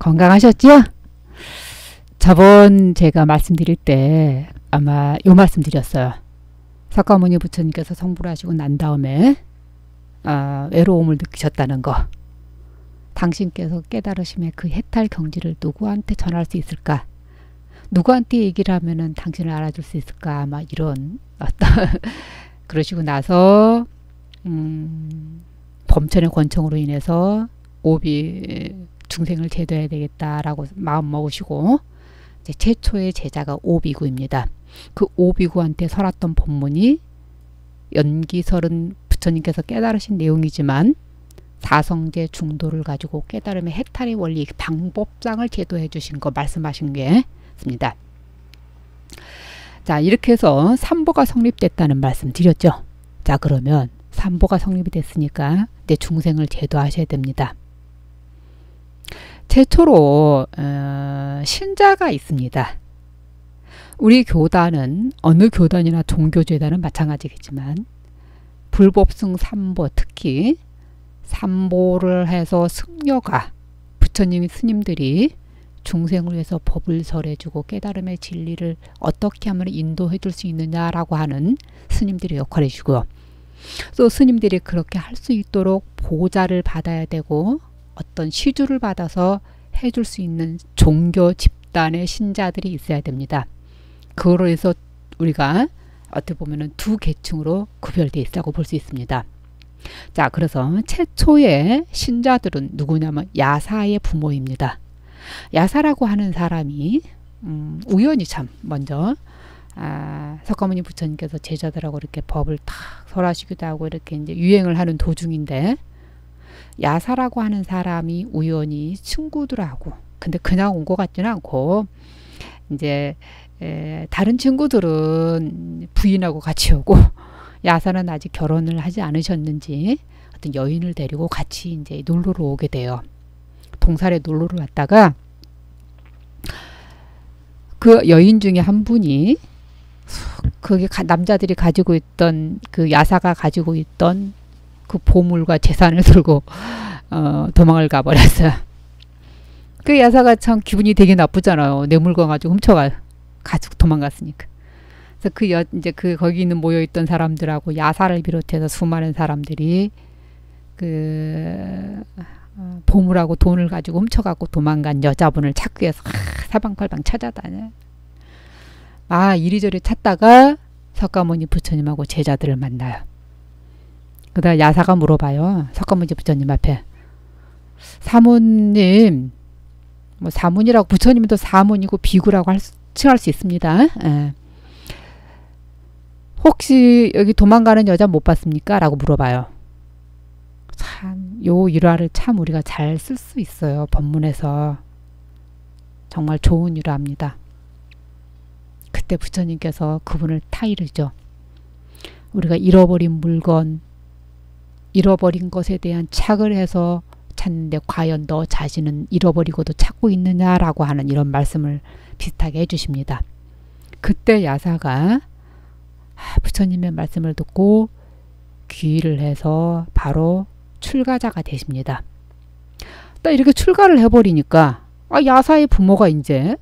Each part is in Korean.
건강하셨죠? 저번 제가 말씀드릴 때 아마 요 말씀 드렸어요. 석가모니 부처님께서 성불을 하시고 난 다음에 외로움을 느끼셨다는 거. 당신께서 깨달으심의 그 해탈 경지를 누구한테 전할 수 있을까? 누구한테 얘기를 하면은 당신을 알아줄 수 있을까? 아마 이런 어떤 그러시고 나서 범천의 권총으로 인해서 오비 중생을 제도해야 되겠다라고 마음 먹으시고 이제 최초의 제자가 오비구입니다. 그 오비구한테 설했던 법문이 연기설은 부처님께서 깨달으신 내용이지만 사성제 중도를 가지고 깨달음의 해탈의 원리 방법상을 제도해 주신 거 말씀하신 게 있습니다. 자, 이렇게 해서 삼보가 성립됐다는 말씀 드렸죠. 자, 그러면 삼보가 성립이 됐으니까 이제 중생을 제도하셔야 됩니다. 최초로 신자가 있습니다. 우리 교단은 어느 교단이나 종교재단은 마찬가지겠지만 불법승 삼보, 특히 삼보를 해서 승려가 부처님 스님들이 중생을 위해서 법을 설해주고 깨달음의 진리를 어떻게 하면 인도해 줄 수 있느냐라고 하는 스님들의 역할을 해주고요. 또 스님들이 그렇게 할 수 있도록 보좌를 받아야 되고 어떤 시주를 받아서 해줄 수 있는 종교 집단의 신자들이 있어야 됩니다. 그거로 해서 우리가 어떻게 보면은 두 계층으로 구별되어 있다고 볼 수 있습니다. 자, 그래서 최초의 신자들은 누구냐면 야사의 부모입니다. 야사라고 하는 사람이 우연히 참 먼저 석가모니 부처님께서 제자들하고 이렇게 법을 탁 설하시기도 하고 이렇게 이제 유행을 하는 도중인데 야사라고 하는 사람이 우연히 친구들하고 근데 그냥 온 것 같지는 않고 이제 다른 친구들은 부인하고 같이 오고 야사는 아직 결혼을 하지 않으셨는지 어떤 여인을 데리고 같이 이제 놀러로 오게 돼요. 동살에 놀러를 왔다가 그 여인 중에 한 분이 그게 남자들이 가지고 있던 그 야사가 가지고 있던 그 보물과 재산을 들고 도망을 가버렸어요. 그 야사가 참 기분이 되게 나쁘잖아요. 내 물건 가지고 가지고 도망갔으니까. 그래서 이제 거기 있는 모여 있던 사람들하고 야사를 비롯해서 수많은 사람들이 그 보물하고 돈을 가지고 훔쳐갖고 도망간 여자분을 찾기 위해서 사방팔방 찾아다녀. 이리저리 찾다가 석가모니 부처님하고 제자들을 만나요. 그다음 야사가 물어봐요. 석가모니 부처님 앞에 사모님, 뭐 사문이라고 부처님도 사문이고 비구라고 칭할 수 있습니다. 혹시 여기 도망가는 여자 못 봤습니까? 라고 물어봐요. 참, 요 일화를 참 우리가 잘 쓸 수 있어요. 법문에서. 정말 좋은 일화입니다. 그때 부처님께서 그분을 타이르죠. 우리가 잃어버린 물건, 잃어버린 것에 대한 착을 해서 찾는데 과연 너 자신은 잃어버리고도 찾고 있느냐라고 하는 이런 말씀을 비슷하게 해주십니다. 그때 야사가 부처님의 말씀을 듣고 귀의를 해서 바로 출가자가 되십니다. 딱 이렇게 출가를 해버리니까 야사의 부모가 이제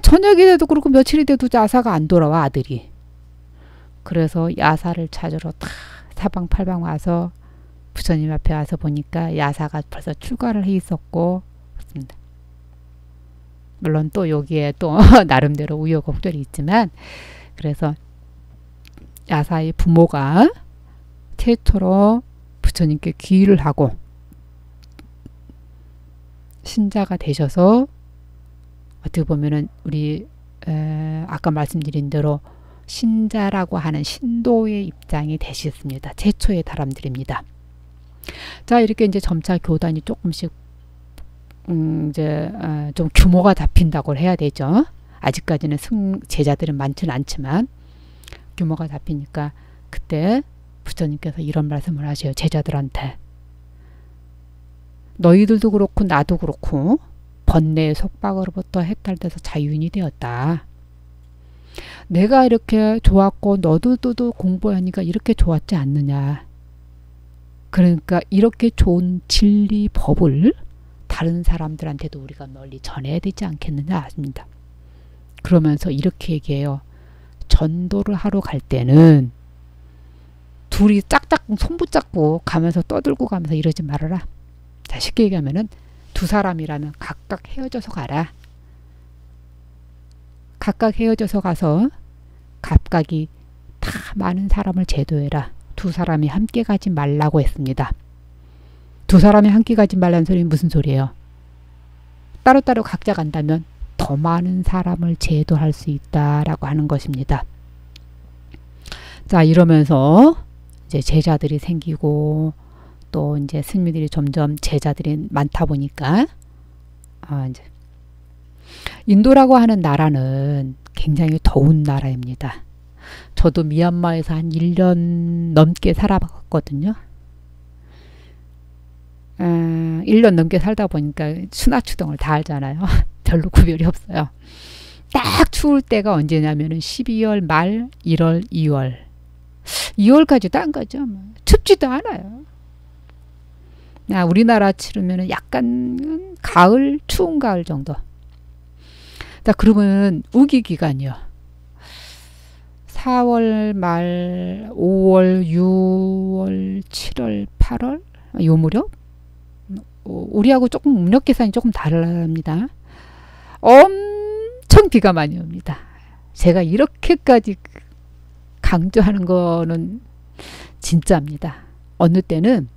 저녁이 돼도 그렇고 며칠이 돼도 야사가 안 돌아와, 아들이. 그래서 야사를 찾으러 다 사방팔방 와서 부처님 앞에 와서 보니까 야사가 벌써 출가를 해 있었고 그렇습니다. 물론 또 여기에 또 나름대로 우여곡절이 있지만 그래서 야사의 부모가 최초로 부처님께 귀의를 하고 신자가 되셔서 어떻게 보면은 우리 아까 말씀드린 대로 신자라고 하는 신도의 입장이 되셨습니다. 최초의 사람들입니다. 자, 이렇게 이제 점차 교단이 조금씩 이제 좀 규모가 잡힌다고 해야 되죠. 아직까지는 제자들은 많지는 않지만 규모가 잡히니까 그때 부처님께서 이런 말씀을 하셔요. 제자들한테. 너희들도 그렇고 나도 그렇고 번뇌의 속박으로부터 해탈돼서 자유인이 되었다. 내가 이렇게 좋았고 너도 공부하니까 이렇게 좋았지 않느냐. 그러니까 이렇게 좋은 진리 법을 다른 사람들한테도 우리가 널리 전해야 되지 않겠느냐 하십니다. 그러면서 이렇게 얘기해요. 전도를 하러 갈 때는 둘이 짝짝 손 붙잡고 가면서 떠들고 가면서 이러지 말아라. 자, 쉽게 얘기하면은 두 사람이라면 각각 헤어져서 가라. 각각 헤어져서 가서 각각이 다 많은 사람을 제도해라. 두 사람이 함께 가지 말라고 했습니다. 두 사람이 함께 가지 말라는 소리는 무슨 소리예요? 따로따로 각자 간다면 더 많은 사람을 제도할 수 있다라고 하는 것입니다. 자, 이러면서 이제 제자들이 생기고 또 이제 스님들이 점점 제자들이 많다 보니까 이제 인도라고 하는 나라는 굉장히 더운 나라입니다. 저도 미얀마에서 한 1년 넘게 살아봤거든요. 1년 넘게 살다 보니까 추나추동을 다 알잖아요. 별로 구별이 없어요. 딱 추울 때가 언제냐면은 12월 말, 1월, 2월. 2월까지도 안 가죠. 춥지도 않아요. 우리나라 치르면은 약간 가을, 추운 가을 정도. 자, 그러면 우기 기간이요. 4월 말, 5월, 6월, 7월, 8월 요 무렵? 우리하고 조금 음력 계산이 조금 다릅니다. 엄청 비가 많이 옵니다. 제가 이렇게까지 강조하는 거는 진짜입니다. 어느 때는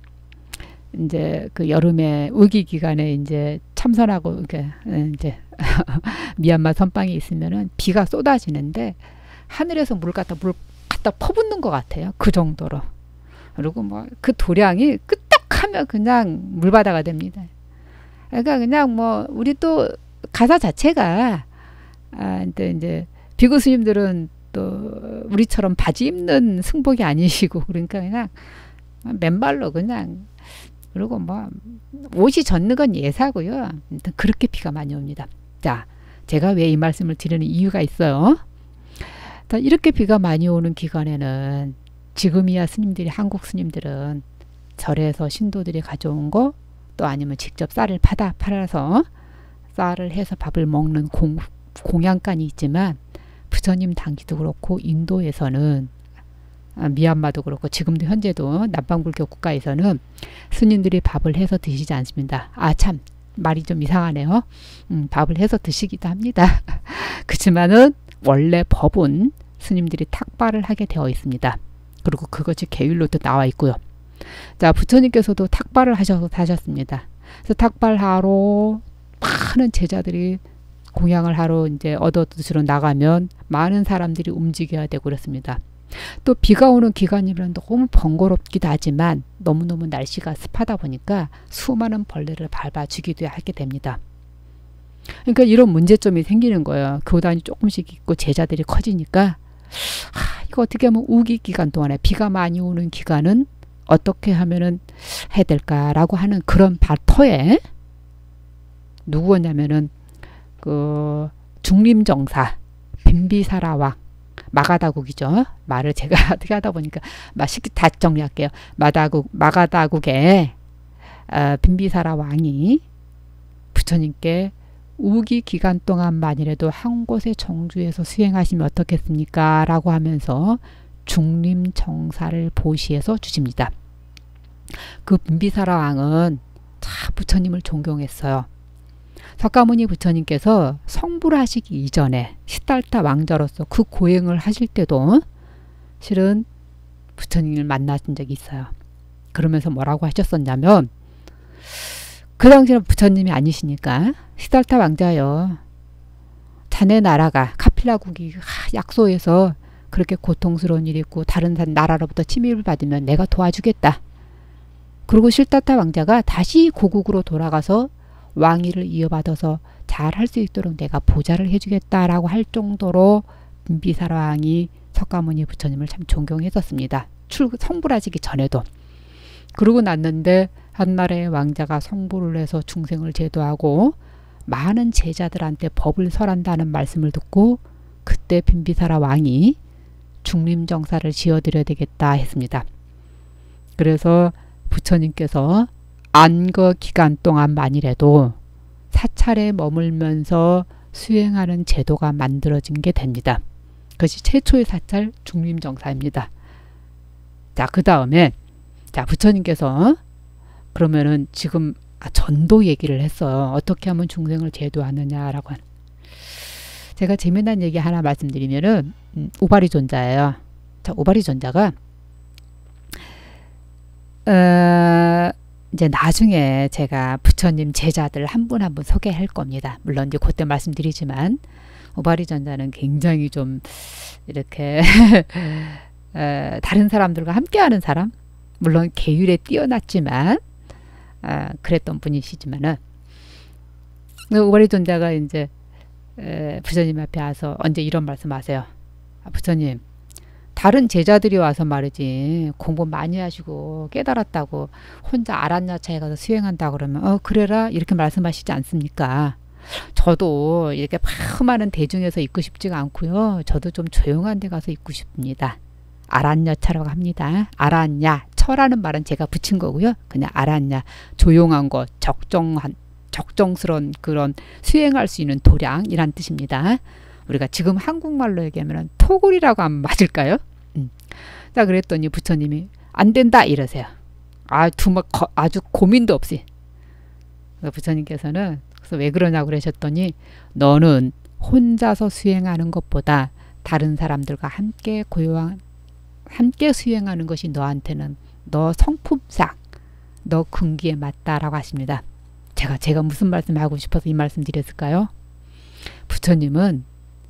이제 그 여름에 우기 기간에 이제 참선하고 이제 미얀마 선방에 있으면은 비가 쏟아지는데 하늘에서 물 갖다 퍼붓는 것 같아요. 그 정도로. 그리고 뭐 그 도량이 끄떡하면 그냥 물바다가 됩니다. 그러니까 그냥 뭐 우리 또 가사 자체가 이제 비구 스님들은 또 우리처럼 바지 입는 승복이 아니시고 그러니까 그냥 맨발로 그냥 그리고 뭐 옷이 젖는 건 예사고요. 그렇게 비가 많이 옵니다. 자, 제가 왜 이 말씀을 드리는 이유가 있어요. 자, 이렇게 비가 많이 오는 기간에는 지금이야 스님들이 한국 스님들은 절에서 신도들이 가져온 거 또 아니면 직접 쌀을 팔아서 쌀을 해서 밥을 먹는 공양간이 있지만 부처님 당기도 그렇고 인도에서는 미얀마도 그렇고 지금도 현재도 남방불교 국가에서는 스님들이 밥을 해서 드시지 않습니다. 참 말이 좀 이상하네요. 밥을 해서 드시기도 합니다. 그렇지만은 원래 법은 스님들이 탁발을 하게 되어 있습니다. 그리고 그것이 계율로도 나와 있고요. 자, 부처님께서도 탁발을 하셨습니다. 그래서 탁발하러 많은 제자들이 공양을 하러 이제 얻어드시러 나가면 많은 사람들이 움직여야 되고 그렇습니다. 또 비가 오는 기간이면 너무 번거롭기도 하지만 너무너무 날씨가 습하다 보니까 수많은 벌레를 밟아 죽이도 하게 됩니다. 그러니까 이런 문제점이 생기는 거예요. 교단이 조금씩 있고 제자들이 커지니까 이거 어떻게 하면 우기 기간 동안에 비가 많이 오는 기간은 어떻게 하면은 해야 될까라고 하는 그런 발터에 누구냐면은 그 중림정사 빈비사라 왕 마가다국이죠. 말을 제가 어떻게 하다 보니까 쉽게 다 정리할게요. 마가다국의 빈비사라 왕이 부처님께 우기 기간 동안만이라도 한 곳에 정주해서 수행하시면 어떻겠습니까? 라고 하면서 중림정사를 보시해서 주십니다. 그 빈비사라 왕은 참 부처님을 존경했어요. 석가모니 부처님께서 성불 하시기 이전에 시달타 왕자로서 그 고행을 하실 때도 실은 부처님을 만나신 적이 있어요. 그러면서 뭐라고 하셨었냐면 그 당시에는 부처님이 아니시니까 시달타 왕자요. 자네 나라가 카필라국이 약소에서 그렇게 고통스러운 일이 있고 다른 나라로부터 침입을 받으면 내가 도와주겠다. 그리고 시달타 왕자가 다시 고국으로 돌아가서 왕위를 이어받아서 잘 할 수 있도록 내가 보좌를 해주겠다라고 할 정도로 빈비사라 왕이 석가모니 부처님을 참 존경했었습니다. 성불하시기 전에도. 그러고 났는데 한나라의 왕자가 성불을 해서 중생을 제도하고 많은 제자들한테 법을 설한다는 말씀을 듣고 그때 빈비사라 왕이 중림정사를 지어드려야 되겠다 했습니다. 그래서 부처님께서 안거 기간 동안만이라도 사찰에 머물면서 수행하는 제도가 만들어진 게 됩니다. 그것이 최초의 사찰 중림정사입니다. 자, 그 다음에 자, 부처님께서 그러면은 지금 전도 얘기를 했어요. 어떻게 하면 중생을 제도하느냐라고 하는. 제가 재미난 얘기 하나 말씀드리면은 오바리존자예요. 자, 오바리존자가 이제 나중에 제가 부처님 제자들 한 분 한 분 소개할 겁니다. 물론 이제 그때 말씀드리지만 오바리존자는 굉장히 좀 이렇게 다른 사람들과 함께하는 사람, 물론 계율에 뛰어났지만 그랬던 분이시지만은 오바리존자가 이제 부처님 앞에 와서 언제 이런 말씀하세요. 부처님, 다른 제자들이 와서 말이지 공부 많이 하시고 깨달았다고 혼자 아란야차에 가서 수행한다 그러면 그래라 이렇게 말씀하시지 않습니까? 저도 이렇게 많은 대중에서 있고 싶지가 않고요. 저도 좀 조용한 데 가서 있고 싶습니다. 아란야차라고 합니다. 아란야, 처라는 말은 제가 붙인 거고요. 그냥 아란야, 조용한 것, 적정스러운 그런 수행할 수 있는 도량이란 뜻입니다. 우리가 지금 한국말로 얘기하면 토굴이라고 하면 맞을까요? 자, 그랬더니 부처님이 안 된다 이러세요. 아주 고민도 없이. 부처님께서는 그래서 왜 그러냐고 그러셨더니 너는 혼자서 수행하는 것보다 다른 사람들과 함께 수행하는 것이 너한테는 너 성품상 너 근기에 맞다라고 하십니다. 제가 무슨 말씀하고 싶어서 이 말씀 드렸을까요? 부처님은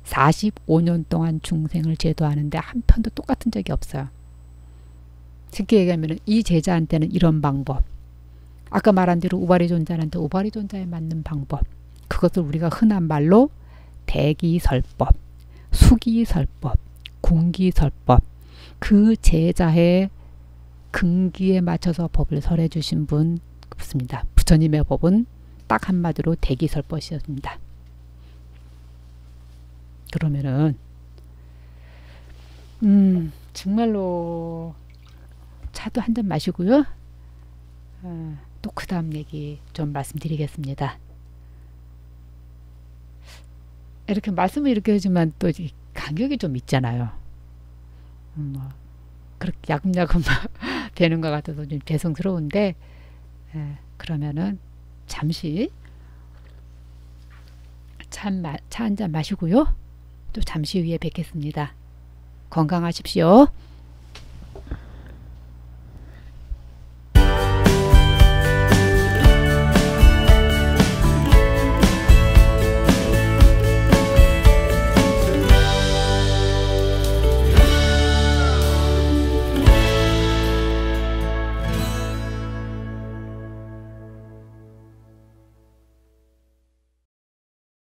45년 동안 중생을 제도하는데 한 편도 똑같은 적이 없어요. 쉽게 얘기하면 이 제자한테는 이런 방법, 아까 말한 대로 오바리존자한테 오바리존자에 맞는 방법, 그것을 우리가 흔한 말로 대기설법, 수기설법, 공기설법, 그 제자의 근기에 맞춰서 법을 설해 주신 분 없습니다. 부처님의 법은 딱 한마디로 대기설법이었습니다. 그러면은 정말로 차도 한 잔 마시고요. 또 그 다음 얘기 좀 말씀드리겠습니다. 이렇게 말씀을 이렇게 하지만 또 간격이 좀 있잖아요. 그렇게 야금야금 되는 것 같아서 좀 죄송스러운데 그러면은 잠시 차 한 잔 마시고요. 또 잠시 후에 뵙겠습니다. 건강하십시오.